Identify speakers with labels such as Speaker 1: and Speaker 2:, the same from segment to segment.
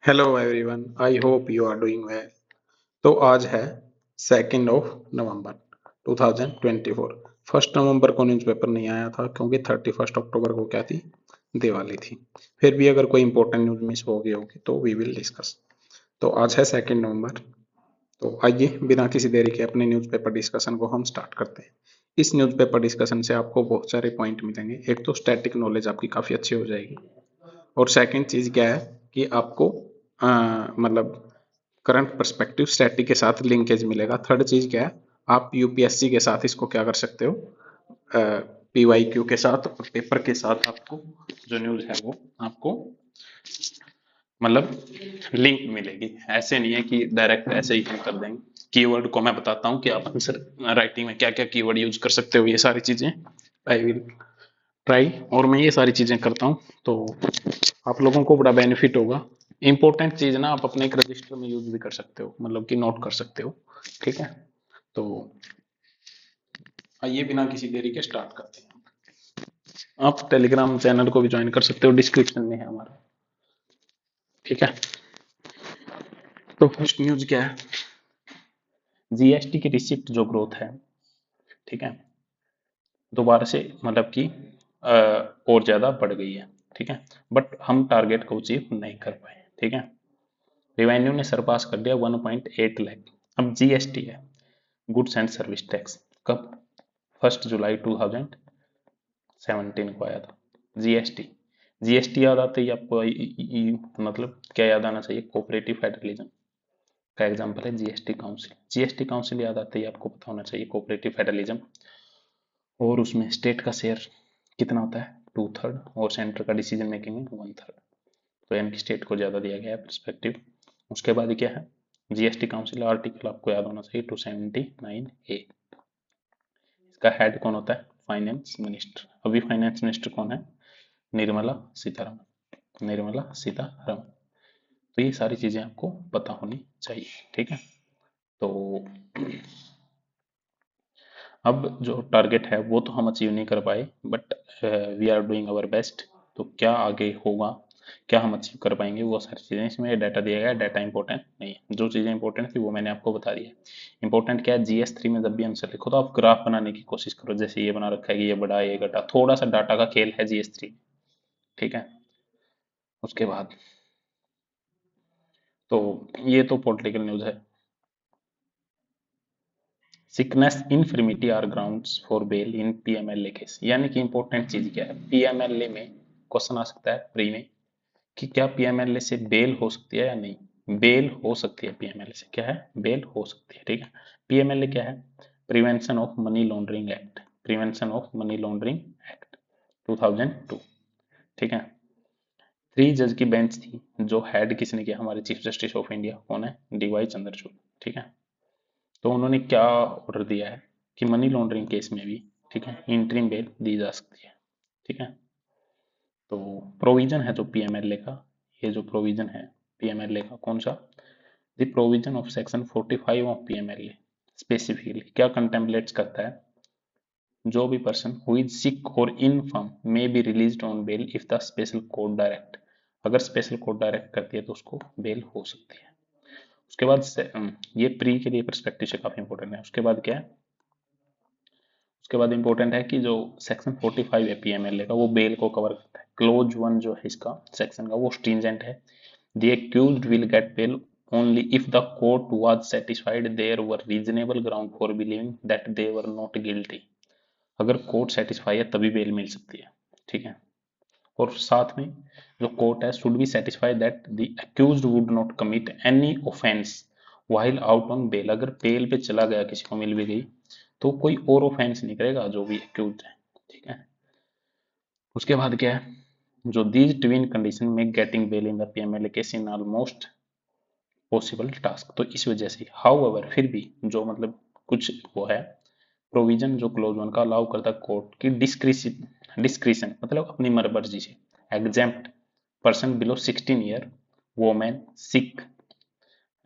Speaker 1: Hello everyone, I hope you are doing well. तो आज है 2 नवंबर 2024। 1 नवंबर को न्यूज़पेपर नहीं आया था क्योंकि 31 अक्टूबर को क्या थी, दिवाली थी। फिर भी अगर कोई इंपॉर्टेंट न्यूज़ मिस हो गई होगी तो वी विल डिस्कस। तो आज है 2 नवंबर। तो आइए बिना किसी देरी के अपने न्यूज़पेपर डिस्कशन को हम स्टार्ट करते हैं। इस न्यूज़पेपर डिस्कशन से आपको बहुत सारे पॉइंट मिलेंगे। एक तो स्टैटिक नॉलेज आपकी काफ़ी अच्छी हो जाएगी, और सेकंड चीज़ क्या है कि आपको मतलब करंट पर्सपेक्टिव स्टैटिक के साथ लिंकेज मिलेगा। थर्ड चीज़ क्या है, आप यूपीएससी के साथ इसको क्या कर सकते हो, पीवाईक्यू के साथ और पेपर के साथ आपको जो न्यूज़ है वो आपको मतलब लिंक मिलेगी। ऐसे नहीं है कि डायरेक्ट ऐसे ही हम कर देंगे। कीवर्ड को मैं बताता हूँ कि आप आंसर राइटिंग में क्या क्या कीवर्ड यूज कर सकते हो, ये सारी चीज़ें आई विल ट्राई, और मैं ये सारी चीज़ें करता हूँ तो आप लोगों को बड़ा बेनिफिट होगा। इंपॉर्टेंट चीज़ ना आप अपने एक रजिस्टर में यूज भी कर सकते हो, मतलब कि नोट कर सकते हो। ठीक है, तो आइए बिना किसी देरी के स्टार्ट करते हैं। आप टेलीग्राम चैनल को भी ज्वाइन कर सकते हो, डिस्क्रिप्शन में है हमारा। ठीक है, तो फर्स्ट न्यूज क्या है, जीएसटी की रिसिप्ट जो ग्रोथ है, ठीक है, दोबारा से मतलब कि और ज्यादा बढ़ गई है। ठीक है, बट हम टारगेट को अचीव नहीं कर पाए। ठीक है, रेवेन्यू ने सरपास कर दिया 1.8 लाख। अब जीएसटी है, गुड्स एंड सर्विस टैक्स, कब? 1 जुलाई 2017 को आया था जीएसटी। जीएसटी याद आते ही आपको मतलब क्या याद आना चाहिए? कोऑपरेटिव फेडरलिज्म का एग्जांपल है जीएसटी काउंसिल। जीएसटी काउंसिल याद आते ही आपको पता होना चाहिए कोऑपरेटिव फेडरलिज्म। और उसमें स्टेट का शेयर कितना होता है? 2/3, और सेंटर का डिसीजन मेकिंग में 1/3। तो यानी कि स्टेट को ज्यादा दिया गया है पर्सपेक्टिव। उसके बाद क्या है, जीएसटी काउंसिल आर्टिकल आपको याद होना चाहिए 279A। इसका हेड कौन होता है? Finance minister. अभी फाइनेंस मिनिस्टर कौन है? निर्मला सीतारमन। निर्मला सीतारमन। तो ये सारी चीजें आपको पता होनी चाहिए। ठीक है, तो अब जो टारगेट है वो तो हम अचीव नहीं कर पाए, but we are doing our best. तो क्या आगे होगा, क्या हम अचीव कर पाएंगे, वो सारी चीजें इसमें डाटा दिया गया है। डाटा इंपॉर्टेंट नहीं है, जो चीजें इंपॉर्टेंट थी वो मैंने आपको बता दी है। इंपॉर्टेंट क्या है, जीएस3 में जब भी आंसर लिखो तो आप ग्राफ बनाने की कोशिश करो। जैसे ये बना रखा है कि ये बड़ा ये घटा, थोड़ा सा डाटा का खेल है जीएस3। ठीक है, उसके बाद तो ये तो पॉलिटिकल न्यूज है। Sickness infirmity are grounds for bail in PMLA case. यानी कि इंपॉर्टेंट चीज क्या है, पीएमएलए में क्वेश्चन आ सकता है प्री में कि क्या पीएमएलए से बेल हो सकती है या नहीं। बेल हो सकती है, पीएमएलए से क्या है, बेल हो सकती है। ठीक है, पीएमएलए क्या है? Prevention of money laundering act. Prevention of money laundering act 2002। ठीक है, 3 जज की बेंच थी, जो हेड किसने किया? हमारे चीफ जस्टिस ऑफ इंडिया कौन है? डीवाई चंद्रचूड़। ठीक है, तो उन्होंने क्या ऑर्डर दिया है कि मनी लॉन्ड्रिंग केस में भी, ठीक है, इंटरिम बेल दी जा सकती है। ठीक है, तो प्रोविजन है जो पीएमएलए का, ये जो प्रोविजन है पीएमएलए का, कौन सा? The provision of section 45 of PMLA specifically क्या कंटेम्पलेट्स करता है? जो भी पर्सन हु इज सिक और infirm may be released on bail if the special court direct. अगर स्पेशल कोर्ट डायरेक्ट करती है तो उसको बेल हो सकती है। उसके बाद ये प्री के लिए परस्पेक्टिव से काफी इंपॉर्टेंट है। उसके बाद क्या है, उसके बाद इंपॉर्टेंट है कि जो सेक्शन 45 है पीएमएलए का, वो बेल को कवर करता है। क्लोज 1 जो है इसका सेक्शन का, वो स्ट्रिंजेंट है। The accused will get bail only if the court was satisfied there were reasonable ground for believing that they were not guilty। अगर कोर्ट सेटिस्फाई है तभी बेल मिल सकती है। ठीक है, और साथ में जो कोर्ट है should be satisfied that the accused would not commit any offence while out on bail. अगर बेल पे चला गया, किसी को मिल भी गई, तो कोई और ऑफेंस नहीं करेगा जो भी अक्यूज्ड है। ठीक है, उसके बाद क्या है, जो दीज ट्विन कंडीशन में getting bell in the PMLA case in almost possible task. तो इस वजह से हाउएवर फिर भी जो मतलब कुछ वो है प्रोविजन जो क्लोज 1 का अलाउ करता कोर्ट की डिस्क्रिशन मतलब अपनी मर्जी से exempt person below 16 year, women sick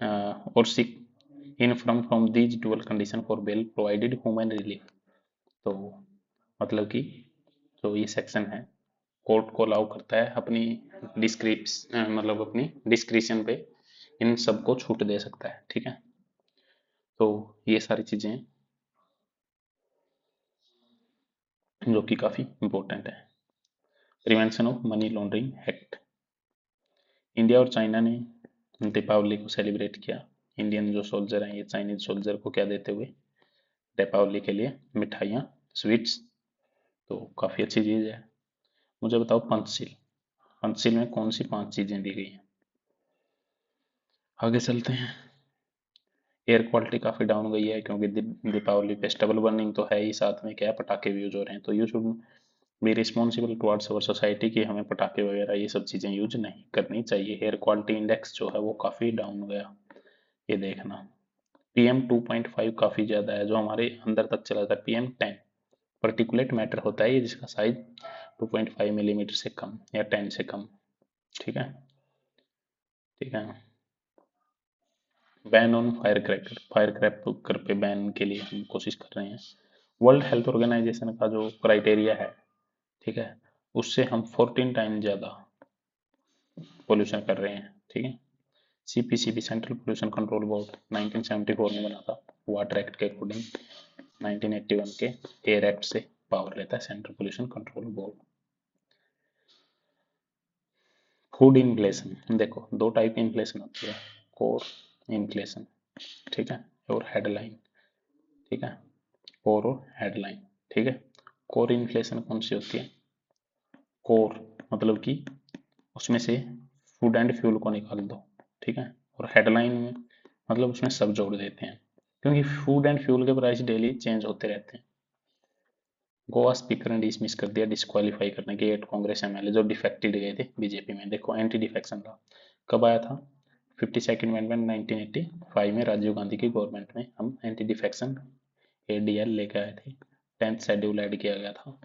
Speaker 1: और sick in from these dual condition for bail provided human relief. तो मतलब कि जो ये सेक्शन है कोर्ट को अलाउ करता है अपनी मतलब अपनी डिस्क्रिप्शन पे इन सबको छूट दे सकता है, ठीक है। तो ये सारी चीजें जो कि काफी इंपॉर्टेंट है। Prevention of money laundering act. India और चाइना ने दीपावली को सेलिब्रेट किया। इंडियन जो सोल्जर हैं ये चाइनीज सोल्जर को क्या देते हुए, दीपावली के लिए मिठाइयाँ, स्वीट्स। तो काफी अच्छी चीज है। मुझे बताओ पंचशील, पंचशील में कौन सी 5 चीजें दी गई हैं। आगे चलते हैं। एयर क्वालिटी काफी डाउन हो गई है क्योंकि दीपावली फेस्टिवल बर्निंग तो है ही, साथ में क्या है, पटाखे भी यूज हो रहे हैं। तो you should be responsible towards our society कि हमें पटाखे वगैरह ये सब चीजें यूज नहीं करनी चाहिए। एयर क्वालिटी इंडेक्स जो है वो काफी डाउन हो गया, ये देखना। PM 2.5 काफी ज्यादा है, जो हमारे अंदर तक चला जाता है। PM 10 पर्टिकुलेट मैटर होता है ये, जिसका साइज 2.5 मिलीमीटर से कम या 10 से कम, ठीक है। ठीक है। Ban on fire cracker, fire cracker पे बैन के लिए हम कोशिश कर रहे हैं। वर्ल्ड हेल्थ ऑर्गेनाइजेशन का जो क्राइटेरिया है, ठीक है, उससे हम 14 टाइम ज्यादा पोल्यूशन कर रहे हैं, ठीक है। CPCB central pollution control board 1974 में बना था। वाटर एक्ट के अकॉर्डिंग 1981 के एयर एक्ट से पावर लेता है central pollution control board. Food inflation, देखो दो टाइप की इन्फ्लेशन होती है, कोर इन्फ्लेशन, ठीक है, और हेडलाइन, ठीक है, कोर और हेडलाइन, ठीक है। कोर इन्फ्लेशन कौन सी होती है, कोर मतलब कि उसमें से फूड एंड फ्यूल को निकाल दो, ठीक है। और हेडलाइन में मतलब उसमें सब जोड़ देते हैं, क्योंकि फूड एंड फ्यूल के प्राइस डेली चेंज होते रहते हैं। गोवा स्पीकर ने डिसमिस कर दिया डिस्क्वालीफाई करने के 8 कांग्रेस MLA जो डिफेक्टेड गए थे बीजेपी में। देखो एंटी डिफेक्शन था, कब आया था, 52nd अमेंडमेंट 1985 में राजीव गांधी की गवर्नमेंट में हम एंटी डिफेक्शन ADL लेके आए थे। 10th शेड्यूल ऐड किया गया था।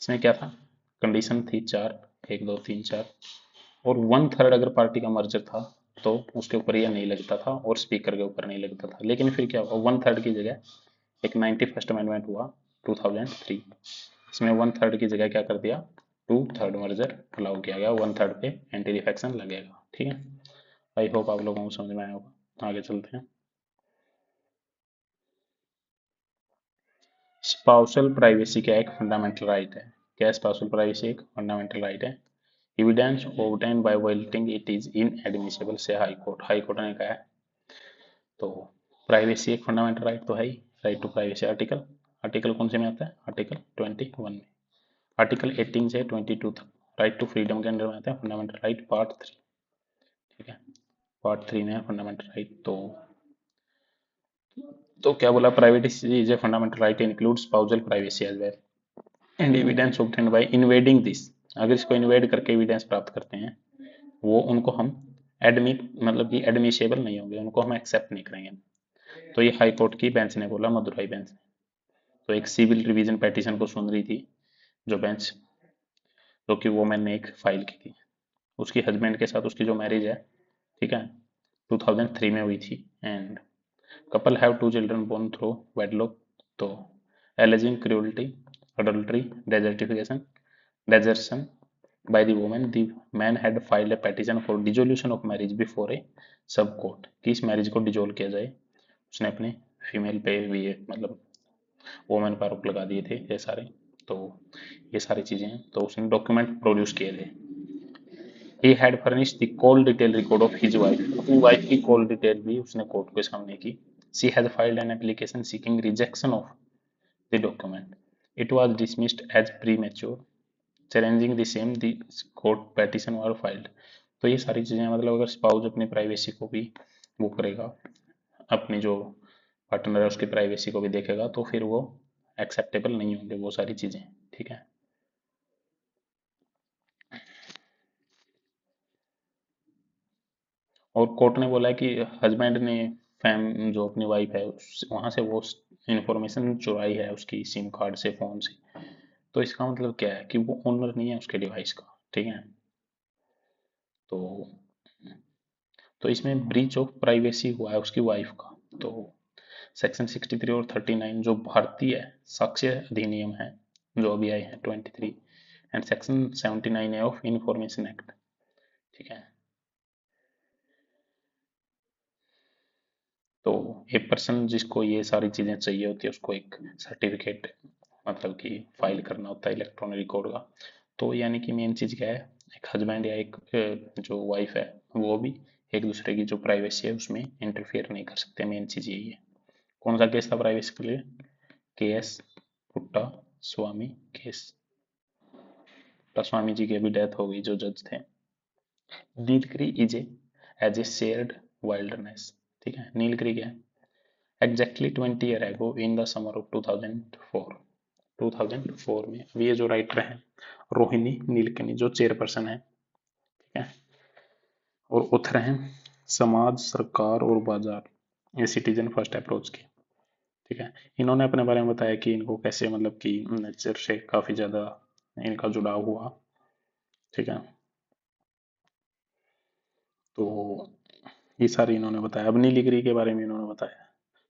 Speaker 1: इसमें क्या था, कंडीशन थी 4, 1 2 3 4, और 1/3 अगर पार्टी का मर्जर था तो उसके ऊपर यह नहीं लगता था और स्पीकर के ऊपर नहीं लगता था। लेकिन फिर क्या हुआ, 1/3 की जगह एक 91st अमेंडमेंट हुआ 2003, इसमें 1/3 की जगह क्या कर दिया, 2/3 मर्जर अलाउ किया गया, 1/3 पे एंटी डिफेक्शन लगेगा, ठीक है। आई होप आप लोगों को समझ में आया होगा। आगे चलते हैं। स्पाउसल प्राइवेसी क्या एक फंडामेंटल राइट है, क्या स्पाउसल प्राइवेसी एक फंडामेंटल राइट है। Evidence obtain bye violating it is inadmissible से हाई कोर्ट, हाई कोर्ट ने कहा है। तो प्राइवेसी एक फंडामेंटल राइट तो है ही, right to privacy. Article, article कौन से में आता है, आर्टिकल 21 में। आर्टिकल 18 से 22 तक राइट टू फ्रीडम के अंडर में आता है फंडामेंटल राइट पार्ट 3, ठीक है। पार्ट 3 में है फंडामेंटल राइट। तो क्या बोला, privacy is a fundamental right includes spousal privacy as well and evidence obtained by invading this. अगर इसको इन्वेड करके एविडेंस प्राप्त करते हैं वो उनको हम एडमिट मतलब कि एडमिशेबल नहीं होंगे, उनको हम एक्सेप्ट नहीं करेंगे। तो ये हाई कोर्ट की बेंच ने बोला, मदुराई बेंच ने। तो एक सिविल रिवीजन पेटिशन को सुन रही थी जो बेंच, जो कि वोमेन ने एक फाइल की थी, उसकी हस्बैंड के साथ उसकी जो मैरिज है, ठीक है, 2003 में हुई थी। And couple have 2 children born through wedlock. तो alleging cruelty, adultery, desertion by the woman, the man had filed a petition for dissolution of marriage before a सब कोर्ट कि इस मैरिज को डिजोल्व किया जाए। उसने अपने फीमेल पे भी मतलब वोमेन पर आरोप लगा दिए थे ये सारे। तो ये सारी चीजें हैं, तो उसने डॉक्यूमेंट प्रोड्यूस किए थे। He had furnished the call detail record of his wife, अपनी वाइफ की कॉल डिटेल भी उसने कोर्ट के सामने की। She had filed an application seeking rejection of the document, it was dismissed as premature, challenging the same the court petition were filed. तो ये सारी चीजें मतलब अगर स्पाउस अपनी प्राइवेसी को भी वो करेगा, अपनी जो पार्टनर है उसकी प्राइवेसी को भी देखेगा, तो फिर वो एक्सेप्टेबल नहीं होंगे वो सारी चीजें, ठीक है। और कोर्ट ने बोला है कि हस्बैंड ने फैम जो अपनी वाइफ है वहां से वो इंफॉर्मेशन चुराई है उसकी सिम कार्ड से, फोन से। तो इसका मतलब क्या है कि वो ओनर नहीं है उसके डिवाइस का, ठीक है। तो इसमें ब्रीच ऑफ प्राइवेसी हुआ है उसकी वाइफ का। तो सेक्शन 63 और 39 जो भारतीय साक्ष्य अधिनियम है जो अभी आए हैं 23, and section 79A of information act. ठीक है, तो एक पर्सन जिसको ये सारी चीजें चाहिए होती है उसको एक सर्टिफिकेट मतलब कि फाइल करना होता है इलेक्ट्रॉनिक रिकॉर्ड का। तो यानी कि मेन चीज क्या है, एक हस्बैंड या एक जो वाइफ है वो भी एक दूसरे की जो प्राइवेसी है उसमें इंटरफेयर नहीं कर सकते। मेन चीज यही है। कौन सा केस था प्राइवेसी के लिए? केएस पुट्टा स्वामी केस। पुट्टा स्वामी जी की अभी डेथ हो गई जो जज थे। Nilgiri is as a shared wildness. ठीक है, नीलगिरी क्या है, exactly 20 year ago in the summer of 2004। 2004 में अभी ये जो राइटर हैं रोहिणी नीलकनी जो चेयरपर्सन है, ठीक है, और ऑथर हैं समाज सरकार और बाजार, ये सिटीजन फर्स्ट अप्रोच की। ठीक है, इन्होंने अपने बारे में बताया कि इनको कैसे मतलब कि नेचर से काफी ज्यादा इनका जुड़ाव हुआ। ठीक है, तो ये सारी इन्होंने बताया। अब नीलगिरी के बारे में इन्होंने बताया,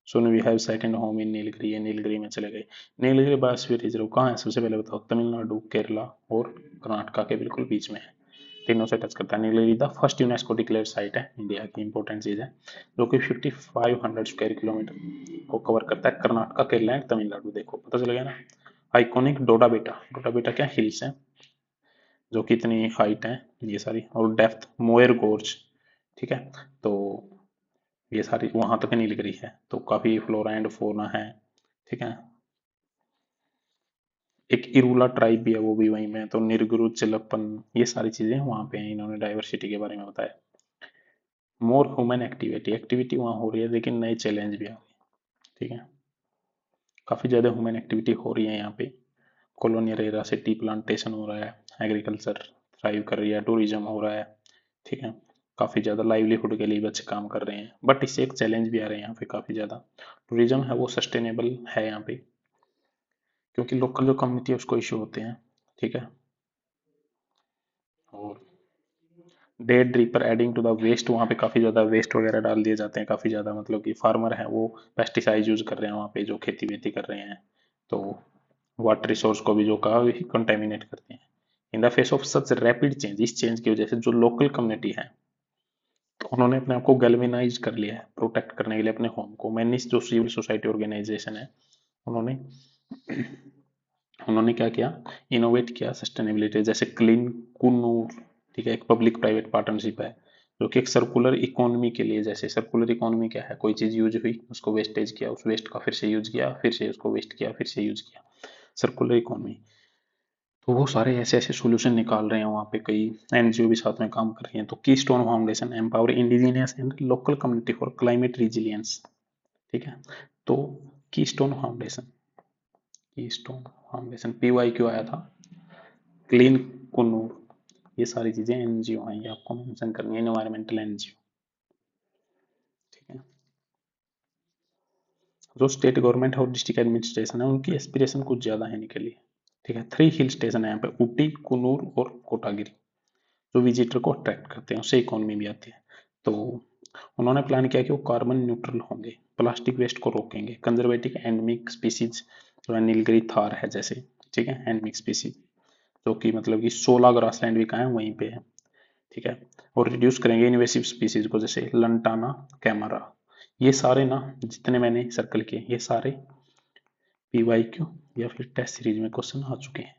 Speaker 1: सुन we have second home in Nilgiri, ये नीलगिरी में चले गए। नीलगिरी बायोस्फीयर रिजर्व कहाँ है सबसे पहले बताओ? तमिलनाडु, केरला और कर्नाटका के बिल्कुल बीच में है, तीनों से टच करता है। Nilgiri the first UNESCO declared site है, इंडिया की इंपॉर्टेंट चीज है, जो कि 5500 स्क्वायर किलोमीटर को कवर करता है। कर्नाटका, केरला एंड तमिलनाडु, देखो पता चल गया ना। आइकॉनिक डोडा बेटा, डोडा बेटा क्या हिल्स है जो कि इतनी हाइट है ये सारी, और डेप्थ मोयर गोर्ज। ठीक है, तो ये सारी वहां तक नहीं लिख रही है, तो काफी फ्लोरा एंड फौना है। ठीक है, एक इरूला ट्राइब भी है वो भी वहीं में है, तो निरगुरु चिलप्पन, ये सारी चीजें वहां पे हैं। इन्होंने डाइवर्सिटी के बारे में बताया। मोर ह्यूमन एक्टिविटी, एक्टिविटी वहां हो रही है लेकिन नए चैलेंज भी आ रहे हैं। ठीक है, काफी ज्यादा ह्यूमन एक्टिविटी हो रही है यहाँ पे। कॉलोनियल एरा से टी प्लांटेशन हो रहा है, एग्रीकल्चर थ्राइव कर रही है, टूरिज्म हो रहा है। ठीक है, काफी ज्यादा लाइवलीहुड के लिए बच्चे काम कर रहे हैं, बट इससे एक चैलेंज भी आ रहे हैं यहाँ पे काफी ज्यादा। टूरिज्म है वो सस्टेनेबल है यहाँ पे, क्योंकि लोकल जो कम्युनिटी है उसको इश्यू होते हैं। ठीक है, और dead reaper adding to the west, वहाँ पे काफी ज्यादा वेस्ट वगैरह डाल दिए जाते हैं काफी ज्यादा, मतलब कि फार्मर है वो पेस्टिसाइड यूज कर रहे हैं वहाँ पे जो खेती वेती कर रहे हैं, तो वाटर रिसोर्स को भी जो काफी कंटेमिनेट करते हैं। In the face of such rapid change, इस चेंज की वजह से जो लोकल कम्युनिटी है तो उन्होंने अपने आप को गैल्वेनाइज कर लिया है प्रोटेक्ट करने के लिए अपने होम को। मैंने जो सिविल सोसाइटी ऑर्गेनाइजेशन है उन्होंने उन्होंने क्या किया, इनोवेट किया सस्टेनेबिलिटी, जैसे क्लीन कूनूर। ठीक है, एक पब्लिक प्राइवेट पार्टनरशिप है जो कि एक सर्कुलर इकोनॉमी के लिए, जैसे सर्कुलर इकोनॉमी क्या है, कोई चीज यूज हुई उसको वेस्टेज किया, उस वेस्ट का फिर से यूज किया, फिर से उसको वेस्ट किया, फिर से यूज किया, सर्कुलर इकोनॉमी। तो वो सारे ऐसे ऐसे सॉल्यूशन निकाल रहे हैं वहाँ पे, कई एनजीओ भी साथ में काम कर रही हैं। तो की stone foundation empower indigenous and local community for climate resilience. ठीक है, तो की स्टोन फाउंडेशन, की स्टोन फाउंडेशन पीवाई क्यों आया था, क्लीन कुन्नूर, ये सारी चीजें एनजीओ हैं, ये आपको मेंशन करनी है, एनवायरमेंटल एनजीओ। ठीक है, जो स्टेट गवर्नमेंट और डिस्ट्रिक्ट एडमिनिस्ट्रेशन है उनकी एस्पिरेशन कुछ ज्यादा है इनके लिए। ठीक है, 3 हिल स्टेशन है यहाँ पे, ऊटी, कुन्नूर और कोटागिरी, जो विजिटर को अट्रैक्ट करते हैं, उससे इकोनॉमी भी आती है। तो उन्होंने प्लान किया कि वो कार्बन न्यूट्रल होंगे, प्लास्टिक वेस्ट को रोकेंगे, कंजर्वेटिव एंडमिक स्पीसीज जो है नीलगिरी थार है जैसे, ठीक है, एंडमिक स्पीसीज जो कि मतलब कि 16 ग्रासलैंड भी कहाँ है वहीं पे है। ठीक है, और रिड्यूस करेंगे इन्वेसिव स्पीसीज को, जैसे लंटाना कैमरा। ये सारे ना जितने मैंने सर्कल किए ये सारे पीवाईक्यू या फिर टेस्ट सीरीज में क्वेश्चन आ चुके हैं।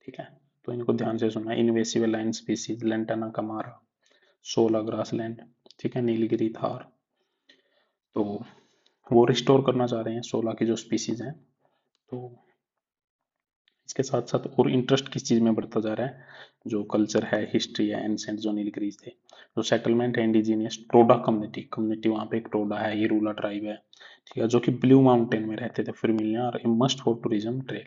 Speaker 1: ठीक है, तो इनको ध्यान से सुनना। Invasive line species lantana camera, 16 grassland, ठीक है, नीलगिरी थार, तो वो रिस्टोर करना चाह रहे हैं 16 की जो स्पीसीज हैं। तो इसके साथ साथ और इंटरेस्ट किस चीज में बढ़ता जा रहा है, जो कल्चर है, हिस्ट्री है, एंसेंट जो नीलगिरीज थे, जो सेटलमेंट है इंडिजीनियस टोडा कम्युनिटी, कम्युनिटी वहाँ पे एक टोडा है, ये रूला ट्राइब है। ठीक है, जो कि ब्लू माउंटेन में रहते थे फिर मिलने, और a must for tourism trail.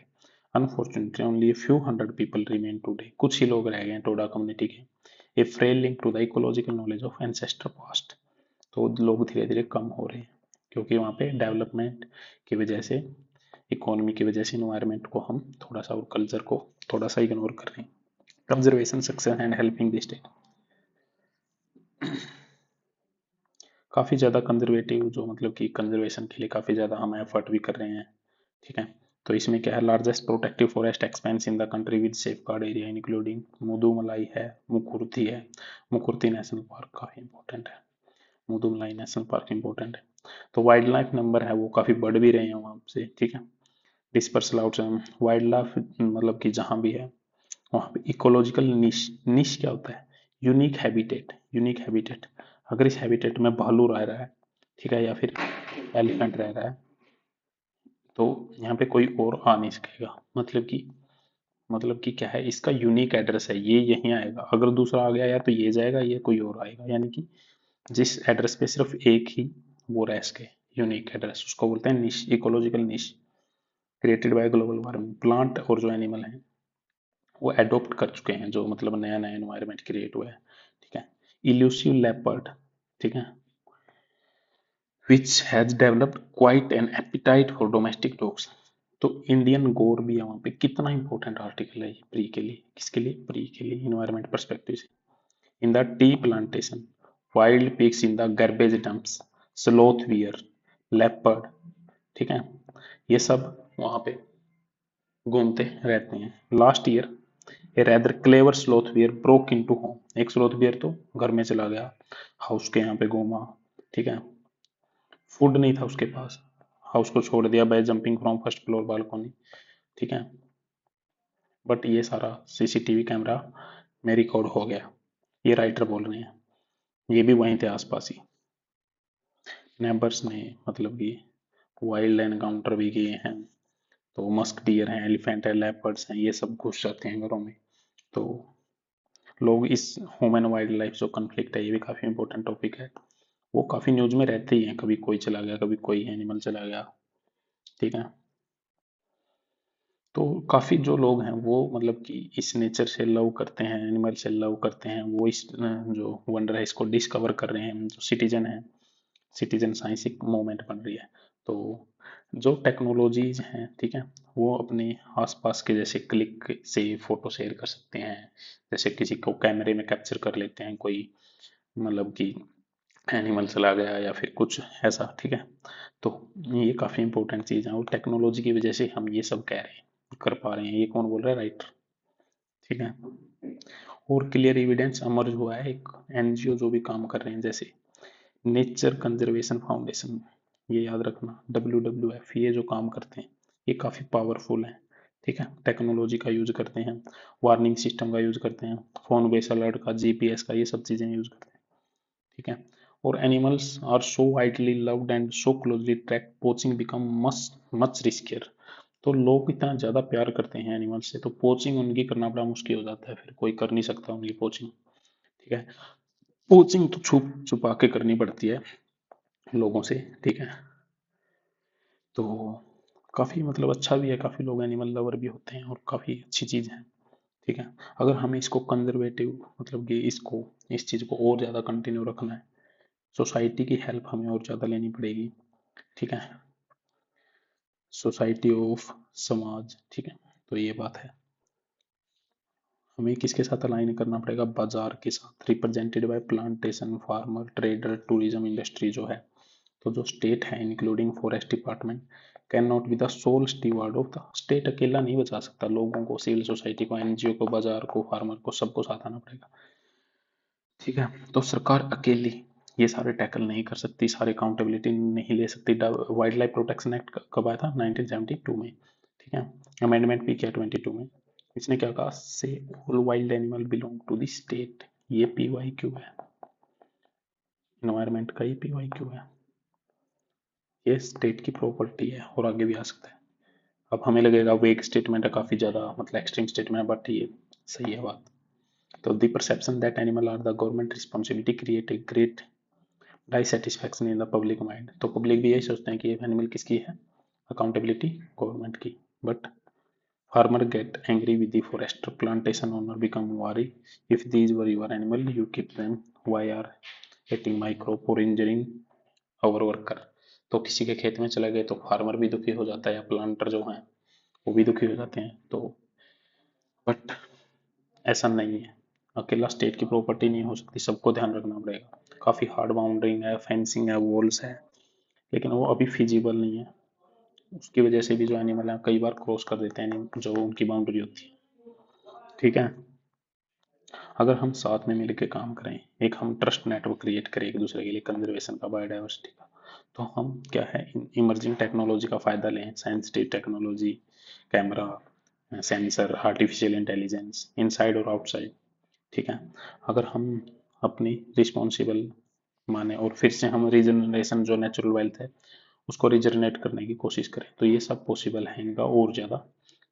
Speaker 1: Unfortunately only few hundred people remain today, कुछ ही लोग रह गए हैं टोडा कम्युनिटी के। A frail link to the ecological knowledge of ancestor past, तो लोग धीरे धीरे कम हो रहे हैं क्योंकि वहाँ पे डेवलपमेंट की वजह से, इकोनॉमी की वजह से इन्वायरमेंट को हम थोड़ा सा और कल्चर को थोड़ा सा इग्नोर कर रहे हैं। Conservation success and helping the state, काफी ज्यादा कंजर्वेटिव जो मतलब कि कंजर्वेशन के लिए काफी ज्यादा हम एफर्ट भी कर रहे हैं। ठीक है, तो इसमें क्या है, largest protective forest expense in the country with safe guard area including Mudumalai है, मुकुर्ती है। मुकुर्ती नेशनल पार्क काफी इंपॉर्टेंट है, मुदुमलाई नेशनल पार्क इंपॉर्टेंट है। तो वाइल्ड लाइफ नंबर है वो काफी बढ़ भी रहे हैं वहां से, ठीक है। डिस्पर्सल आउट वाइल्ड लाइफ मतलब कि जहां भी है वहां पे इकोलॉजिकल निश, निश क्या होता है, यूनिक हैबिटेट। यूनिक हैबिटेट, अगर इस हैबिटेट में भालू रह रहा है, ठीक है, या फिर एलिफेंट रह रहा है, तो यहाँ पे कोई और आ नहीं सकेगा। मतलब कि क्या है, इसका यूनिक एड्रेस है, ये यहीं आएगा। अगर दूसरा आ गया या तो ये जाएगा, ये कोई और आएगा। यानी कि जिस एड्रेस पे सिर्फ एक ही वो रह सके, यूनिक एड्रेस, उसको बोलते हैं निश, इकोलॉजिकल निश created by global warming. Plant और जो एनिमल हैं वो एडोप्ट कर चुके हैं, जो मतलब नया नया एनवायरनमेंट क्रिएट हुआ है, ठीक है। इल्यूसिव लेपर्ड, ठीक है, which has developed quite an appetite for domestic dogs। तो इंडियन गोर भी है वहां पे। कितना इंपॉर्टेंट आर्टिकल है ये प्री के लिए, किसके लिए, प्री के लिए, इन्वायरमेंट परस्पेक्टिव से। In the tea plantation, wild pigs in the garbage dumps, sloth bear, leopard, ठीक है, ये सब वहां पे घूमते रहते हैं। Last year a rather clever sloth bear broke into home. एक स्लोथ बियर तो घर में चला गया, हाउस के यहाँ पे घूमा, ठीक है, फूड नहीं था उसके पास, हाउस को छोड़ दिया by jumping from first floor balcony, ठीक है। बट ये सारा सीसीटीवी कैमरा में रिकॉर्ड हो गया। ये राइटर बोल रहे हैं, ये भी वहीं थे आसपास ही। नेबर्स ने मतलब कि वाइल्ड एनकाउंटर भी किए हैं। तो मस्क डियर हैं, एलिफेंट है, लेपर्ड्स हैं, ये सब घुस जाते हैं घरों में। तो लोग इस ह्यूमन वाइल्ड लाइफ जो कन्फ्लिक्ट है, ये भी काफी इंपॉर्टेंट टॉपिक है। वो काफी न्यूज में रहते ही हैं, कभी कोई चला गया, कभी कोई एनिमल चला गया, ठीक है। तो काफी जो लोग हैं वो मतलब कि इस नेचर से लव करते हैं, एनिमल से लव करते हैं, वो इस जो वंडर है इसको डिस्कवर कर रहे हैं। जो सिटीजन है, सिटीजन साइंस एक मूवमेंट बन रही है। तो जो टेक्नोलॉजीज हैं, ठीक है, वो अपने आसपास के जैसे क्लिक से फोटो शेयर कर सकते हैं, जैसे किसी को कैमरे में कैप्चर कर लेते हैं, कोई मतलब कि एनिमल चला गया या फिर कुछ ऐसा, ठीक है। तो ये काफी इंपॉर्टेंट चीज है, और टेक्नोलॉजी की वजह से हम ये सब कह रहे हैं, कर पा रहे हैं। ये कौन बोल रहा है, राइटर, ठीक है। और क्लियर एविडेंस अमर्ज हुआ है, एक एनजीओ जो भी काम कर रहे हैं, जैसे नेचर कंजर्वेशन फाउंडेशन, ये याद रखना, WWF, ये जो काम करते हैं ये काफी पावरफुल है, ठीक है। टेक्नोलॉजी का यूज करते हैं, वार्निंग सिस्टम का यूज करते हैं, फोन बेस अलर्ट का, जीपीएस का, ये सब चीजें यूज करते हैं, ठीक है। और animals are so widely loved and so closely tracked, poaching become much much riskier. तो लोग इतना ज्यादा प्यार करते हैं एनिमल से, तो पोचिंग उनकी करना बड़ा मुश्किल हो जाता है, फिर कोई कर नहीं सकता उनकी पोचिंग, ठीक है। पोचिंग तो छुप छुपा के करनी पड़ती है लोगों से, ठीक है। तो काफी मतलब अच्छा भी है, काफी लोग एनिमल लवर भी होते हैं, और काफी अच्छी चीज है, ठीक है। अगर हमें इसको कंजर्वेटिव मतलब कि इसको, इस चीज को और ज्यादा कंटिन्यू रखना है, सोसाइटी की हेल्प हमें और ज्यादा लेनी पड़ेगी, ठीक है। सोसाइटी ऑफ समाज, ठीक है। तो ये बात है, हमें किसके साथ अलाइन करना पड़ेगा, बाजार के साथ, represented by plantation, farmer, trader, tourism industry जो है। तो जो स्टेट है including forest department can not be the sole steward of the state. अकेला नहीं बचा सकता, लोगों को, सिविल सोसाइटी को, एनजीओ को, बाजार को, फार्मर को, सबको साथ आना पड़ेगा, ठीक है। तो सरकार अकेली ये सारे टैकल नहीं कर सकती, सारे अकाउंटेबिलिटी नहीं ले सकती। वाइल्ड लाइफ प्रोटेक्शन एक्ट कब आया था, 1972 में, ठीक है। अमेंडमेंट भी किया 22 में। इसने क्या कहा, say all wild animal belong to the state. ये PYQ है, इन्वायरमेंट का ही PYQ है, ये स्टेट की प्रॉपर्टी है, और आगे भी आ सकता है। अब हमें लगेगा वेग स्टेटमेंट है, काफी ज्यादा मतलब एक्सट्रीम स्टेटमेंट है, बट ये सही है बात। तो the perception that animal are the government responsibility create a great dissatisfaction in the public mind. तो पब्लिक भी यही सोचते हैं कि एनिमल किसकी है, अकाउंटेबिलिटी गवर्नमेंट की। But farmer get angry with the forester, plantation owner become worry, if these were your animal you keep them, why are eating my crop और इंजरिंग आवर वर्कर। तो किसी के खेत में चले गए तो फार्मर भी दुखी हो जाता है, या प्लांटर जो है वो भी दुखी हो जाते हैं। तो बट ऐसा नहीं है, अकेला स्टेट की प्रॉपर्टी नहीं हो सकती, सबको ध्यान रखना पड़ेगा। काफी हार्ड बाउंड्रिंग है, फेंसिंग है, वॉल्स है, लेकिन वो अभी फिजिबल नहीं है, उसकी वजह से भी जो एनिमल है कई बार क्रॉस कर देते हैं जो उनकी बाउंड्री होती है। ठीक है, अगर हम साथ में मिलकर काम करें, एक हम ट्रस्ट नेटवर्क क्रिएट करें एक दूसरे के लिए कंजर्वेशन का, बायोडाइवर्सिटी का, तो हम क्या है इमर्जिंग टेक्नोलॉजी का फायदा लें, sensitive technology, camera, sensor, artificial intelligence, inside और आउटसाइड। ठीक है, अगर हम अपनी रिस्पॉन्सिबल माने और फिर से हम रीजनरेशन जो नेचुरल वेल्थ है उसको रिजनरेट करने की कोशिश करें, तो ये सब पॉसिबल है, इनका और ज़्यादा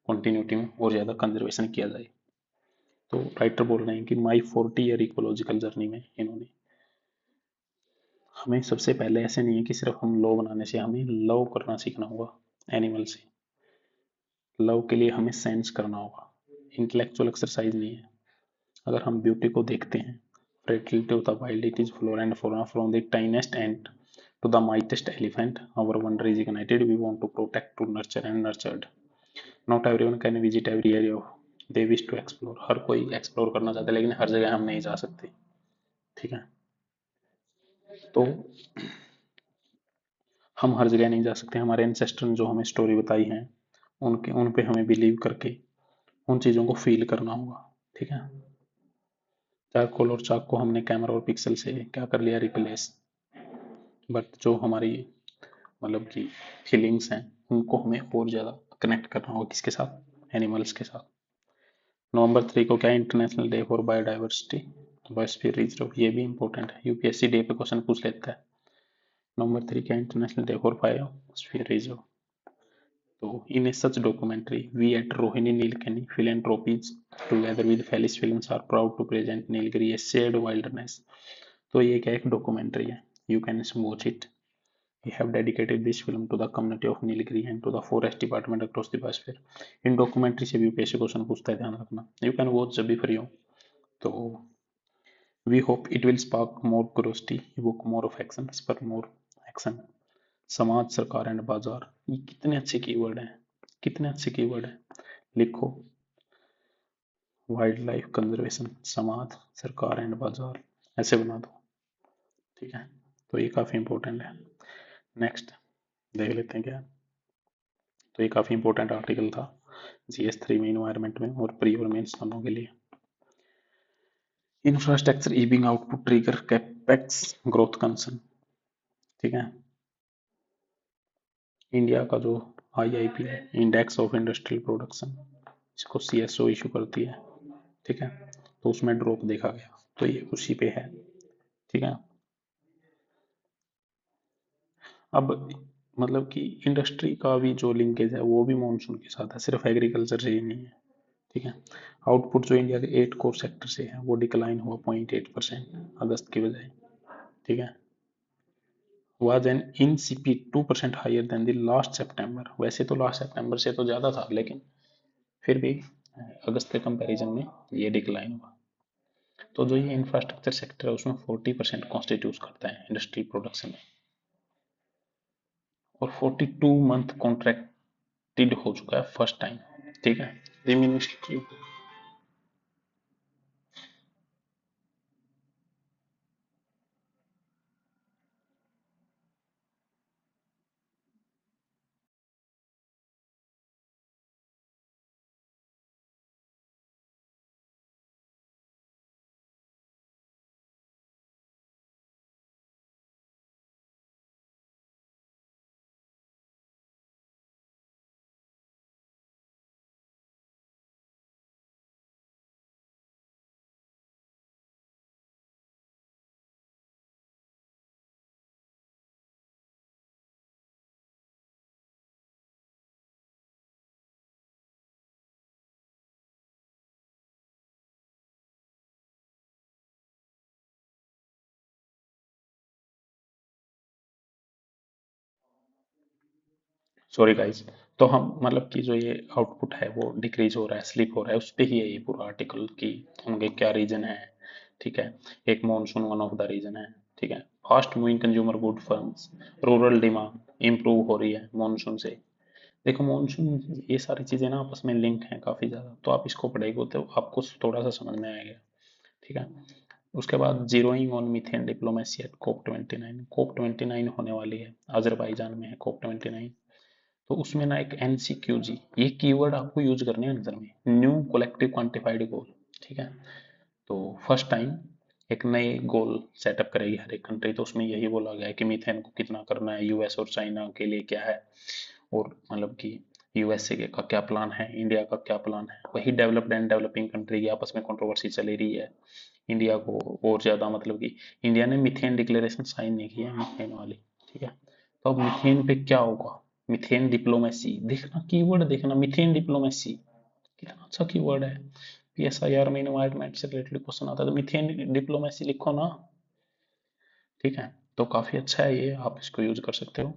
Speaker 1: कंटिन्यूटी में और ज़्यादा कंजर्वेशन किया जाए। तो राइटर बोल रहे हैं कि माई 40 ईयर इकोलॉजिकल जर्नी में इन्होंने हमें सबसे पहले ऐसे नहीं है कि सिर्फ हम लॉ बनाने से, हमें लव करना सीखना होगा एनिमल से। लव के लिए हमें सेंस करना होगा, इंटेलेक्चुअल एक्सरसाइज नहीं है। अगर हम ब्यूटी को देखते हैं, fertility of the wild, it is flora and fauna from the tiniest ant to the mightiest elephant. Our wonder is ignited. We want to protect, to nurture and nurtured. Not everyone can visit every area they wish to explore. हर कोई explore करना चाहता है लेकिन हर जगह हम नहीं जा सकते। ठीक है, तो हम हर जगह नहीं जा सकते। हमारे एंसेस्टर ने जो हमें स्टोरी बताई है उनके उन पे हमें बिलीव करके उन चीज़ों को फील करना होगा। ठीक है, चारकोल और चाक को हमने कैमरा और पिक्सल से क्या कर लिया, रिप्लेस, बट जो हमारी मतलब कि फीलिंग्स हैं उनको हमें और ज़्यादा कनेक्ट करना होगा, किसके साथ, एनिमल्स के साथ। नवंबर 3 को क्या international day for biodiversity, biosphere reserve, ये भी इंपॉर्टेंट है, यूपीएससी डे पे क्वेश्चन पूछ लेता है। नवंबर 3 क्या international day for biosphere reserve. तो in a such documentary, we at Rohini Nilekani Philanthropies together with Felis Films are proud to present Nilgiri a shared wilderness. तो ये क्या एक डॉक्यूमेंट्री है, you can watch it. We have dedicated this film to the community of Nilgiri and to the forest department across the biosphere. In documentary से भी पैसे question पूछता है, ध्यान रखना। You can watch जब भी फ्री हो। तो we hope it will spark more curiosity, evoke more of action, spur more action. समाज, सरकार एंड बाजार, ये कितने अच्छे कीवर्ड हैं, कितने अच्छे कीवर्ड हैं। लिखो, वाइल्ड लाइफ कंजर्वेशन, समाज, सरकार एंड बाजार, ऐसे बना दो। ठीक है, तो ये काफी इंपॉर्टेंट है। नेक्स्ट देख लेते हैं क्या। तो ये काफी इंपॉर्टेंट आर्टिकल था GS3 में, इन्वायरमेंट में और प्री और मेंस दोनों के लिए। Infrastructure ebbing output trigger capex growth concern. ठीक है, इंडिया का जो IIP है, इंडेक्स ऑफ इंडस्ट्रियल प्रोडक्शन, इसको CSO इशू करती है। ठीक है, तो उसमें ड्रॉप देखा गया, तो ये उसी पे है। ठीक है, अब मतलब कि इंडस्ट्री का भी जो लिंकेज है वो भी मानसून के साथ है, सिर्फ एग्रीकल्चर से ही नहीं है। ठीक है, आउटपुट जो इंडिया के 8 कोर सेक्टर से है वो डिक्लाइन हुआ 0.8% अगस्त की बजाय। ठीक है, was an insipid 2% higher than the last September. वैसे तो लास्ट सितंबर से तो ज़्यादा था लेकिन फिर भी अगस्त के कंपैरिजन में ये डिक्लाइन हुआ। तो जो ये इंफ्रास्ट्रक्चर सेक्टर है उसमें 40% कॉन्स्टिट्यूट करता है इंडस्ट्रियल प्रोडक्शन में, और 42 मंथ कॉन्ट्रैक्टेड हो चुका है फर्स्ट टाइम। ठीक है, मिनिस्ट्री, सॉरी गाइस, तो हम मतलब कि जो ये आउटपुट है वो डिक्रीज हो रहा है, स्लिप हो रहा है, उस पे ही है ये पूरा आर्टिकल कि उनके क्या रीजन है। ठीक है, एक monsoon one of the region है। ठीक है, fast moving consumer good firms, rural demand improve हो रही है मॉनसून से। देखो मॉनसून, ये सारी चीजें ना आपस में लिंक हैं काफी ज्यादा, तो आप इसको पढ़ेंगे तो आपको थोड़ा सा समझ में आएगा। ठीक है, उसके बाद zeroing on methane diplomacy at COP 29, COP 29 होने वाली है, अजरबैजान में है COP 29। तो उसमें ना एक NCQG, ये कीवर्ड आपको यूज करने हैं आंसर में, न्यू कलेक्टिव क्वांटिफाइड गोल। ठीक है, तो फर्स्ट टाइम एक नए गोल सेटअप करेगी हर एक कंट्री, तो उसमें यही बोला गया है कि मीथेन को कितना करना है, यूएस और चाइना के लिए क्या है, और मतलब कि यूएसए का क्या प्लान है, इंडिया का क्या प्लान है। वही डेवलप्ड एंड डेवलपिंग कंट्री की आपस में कंट्रोवर्सी चली रही है। इंडिया को और ज्यादा मतलब कि इंडिया ने मीथेन डिक्लेरेशन साइन नहीं किया है, मीथेन वाली। ठीक है, तो अब मीथेन पे क्या होगा, मीथेन डिप्लोमेसी देखना, कीवर्ड देखना, मीथेन डिप्लोमेसी कितना अच्छा कीवर्ड है। PSIR में इन्वायरमेंट से रिलेटेड क्वेश्चन आता है, तो मीथेन डिप्लोमेसी लिखो ना। ठीक है, तो काफी अच्छा है ये, आप इसको यूज कर सकते हो।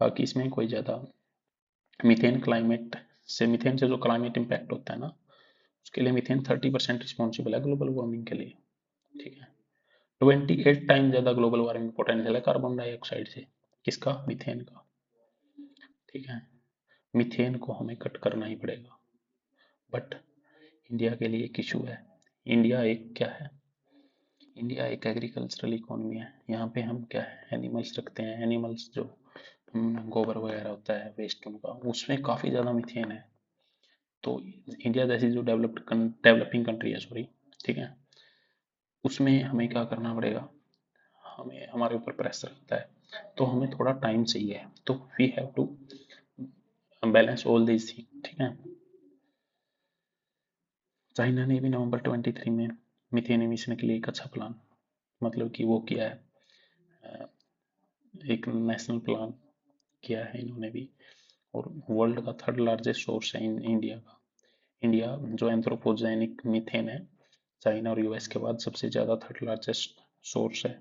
Speaker 1: बाकी इसमें कोई ज्यादा, मीथेन से जो क्लाइमेट इम्पैक्ट होता है ना, उसके लिए मीथेन 30% रिस्पॉन्सिबल है ग्लोबल वार्मिंग के लिए। ठीक है, 28 टाइम ज्यादा ग्लोबल वार्मिंग पोटेंशियल है कार्बन डाइऑक्साइड से, किसका, मीथेन का। ठीक है, मीथेन को हमें कट करना ही पड़ेगा, बट इंडिया के लिए एक इशू है। इंडिया एक क्या है, इंडिया एक एग्रीकल्चरल इकोनॉमी है। यहाँ पे हम क्या है, एनिमल्स रखते हैं, एनिमल्स जो गोबर वगैरह होता है वेस्ट उनका, उसमें काफी ज्यादा मीथेन है। तो इंडिया जैसी जो डेवलपिंग कंट्री है, सॉरी, ठीक है, उसमें हमें क्या करना पड़ेगा, हमें हमारे ऊपर प्रेशर रहता है, तो हमें थोड़ा टाइम चाहिए, तो we have to balance all these thing. ठीक है, चाइना ने भी नवंबर 23 में मीथेन एमिशन के लिए एक अच्छा प्लान, मतलब कि वो किया है, एक नेशनल प्लान किया है इन्होंने भी। और वर्ल्ड का थर्ड लार्जेस्ट सोर्स है इंडिया का। इंडिया जो एंथ्रोपोजेनिक मीथेन है, चाइना और यूएस के बाद सबसे ज्यादा थर्ड लार्जेस्ट सोर्स है।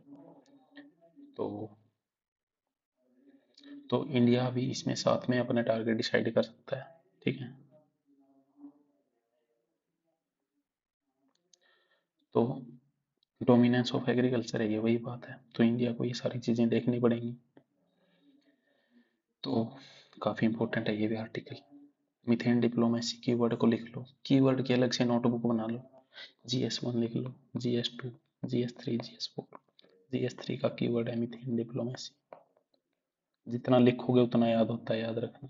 Speaker 1: तो इंडिया भी इसमें साथ में अपने टारगेट डिसाइड कर सकता है। ठीक है, तो डोमिनेंस ऑफ एग्रीकल्चर है, ये वही बात है, तो इंडिया को ये सारी चीजें देखनी पड़ेंगी। तो काफी इंपॉर्टेंट है ये भी आर्टिकल। मीथेन डिप्लोमेसी कीवर्ड को लिख लो, कीवर्ड की अलग से नोटबुक बना लो, GS1 लिख लो, GS2, GS3, GS4। GS3 का कीवर्ड है मीथेन डिप्लोमेसी। जितना लिखोगे उतना याद होता है, याद रखना।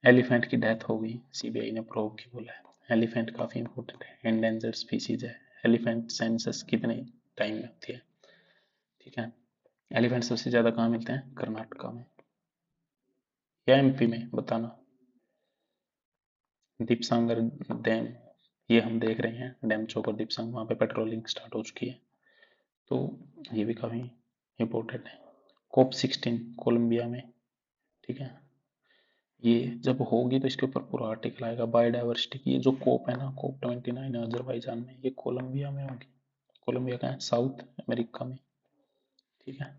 Speaker 1: एलिफेंट की डेथ हो गई, CBI ने प्रूव की बोला है। एलिफेंट काफी इंपॉर्टेंट है, एंडेंजर्ड स्पीसीज है। एलिफेंट सेंसस कितने टाइम में होती है। ठीक है, एलिफेंट सबसे ज्यादा कहाँ मिलते हैं, कर्नाटका में या MP में, बताना। दीपसागर डैम, ये हम देख रहे हैं, डैम चौपर दीपसांग, वहाँ पे पेट्रोलिंग स्टार्ट हो चुकी है, तो ये भी काफी इंपॉर्टेंट है। COP16 कोलंबिया में। ठीक है, ये जब होगी तो इसके ऊपर पूरा आर्टिकल आएगा, बायोडाइवर्सिटी की। ये जो कोप है ना, COP29 अजरबैजान में, ये कोलंबिया में होगी। कोलंबिया का है, साउथ अमेरिका में। ठीक है,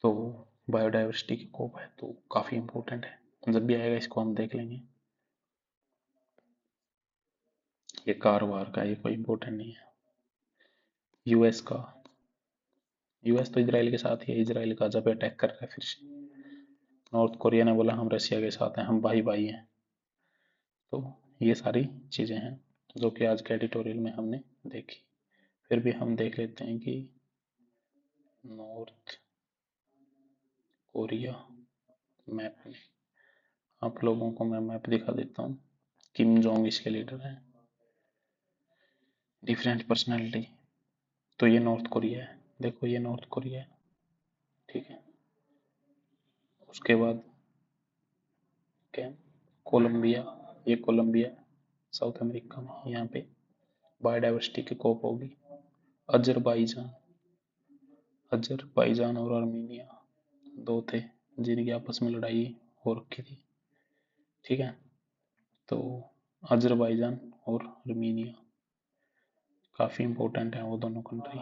Speaker 1: तो बायोडाइवर्सिटी की कोप है, तो काफी इंपॉर्टेंट है, जब भी आएगा इसको हम देख लेंगे। ये कार वार का, ये कोई इंपॉर्टेंट नहीं है। यूएस का, यूएस तो इसराइल के साथ ही है, इसराइल का जब अटैक कर रहा है फिर से। नॉर्थ कोरिया ने बोला हम रशिया के साथ हैं, हम भाई भाई हैं। तो ये सारी चीजें हैं जो कि आज के एडिटोरियल में हमने देखी। फिर भी हम देख लेते हैं कि नॉर्थ कोरिया मैप में, आप लोगों को मैं मैप दिखा देता हूँ। किम जोंग इसके लीडर हैं, डिफरेंट पर्सनालिटी। तो ये नॉर्थ कोरिया है, देखो ये नॉर्थ कोरिया है। ठीक है, उसके बाद क्या, कोलंबिया, ये कोलंबिया साउथ अमेरिका में, यहाँ पे बायोडाइवर्सिटी की कोप होगी। अजरबैजान, अजरबैजान और आर्मीनिया दो थे जिनकी आपस में लड़ाई हो रखी थी। ठीक है, तो अजरबैजान और आर्मीनिया काफी इंपॉर्टेंट है वो दोनों कंट्री।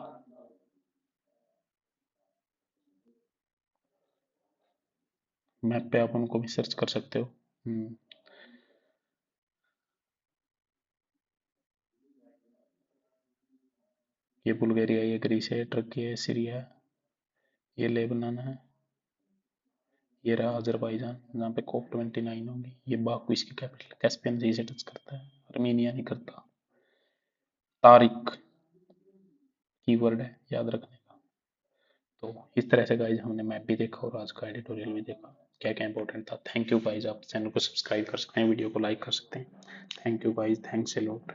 Speaker 1: मैप पे आप उनको भी सर्च कर सकते हो। ये बुल्गारिया, ये ग्रीस है, टर्की है, सीरिया है, ये लेबनान है, ये रहा अजरबैजान जहाँ पे COP29 होगी। ये बाकू इसकी कैपिटल, कैस्पियन सी से टच करता है, आर्मीनिया नहीं करता। तारिक कीवर्ड है याद रखने का। तो इस तरह से गाइज हमने मैप भी देखा और आज का एडिटोरियल भी देखा। क्या क्या इंपॉर्टेंट था। थैंक यू गाइज, आप चैनल को सब्सक्राइब कर सकते हैं, वीडियो को लाइक कर सकते हैं। Thank you guys, thanks a lot.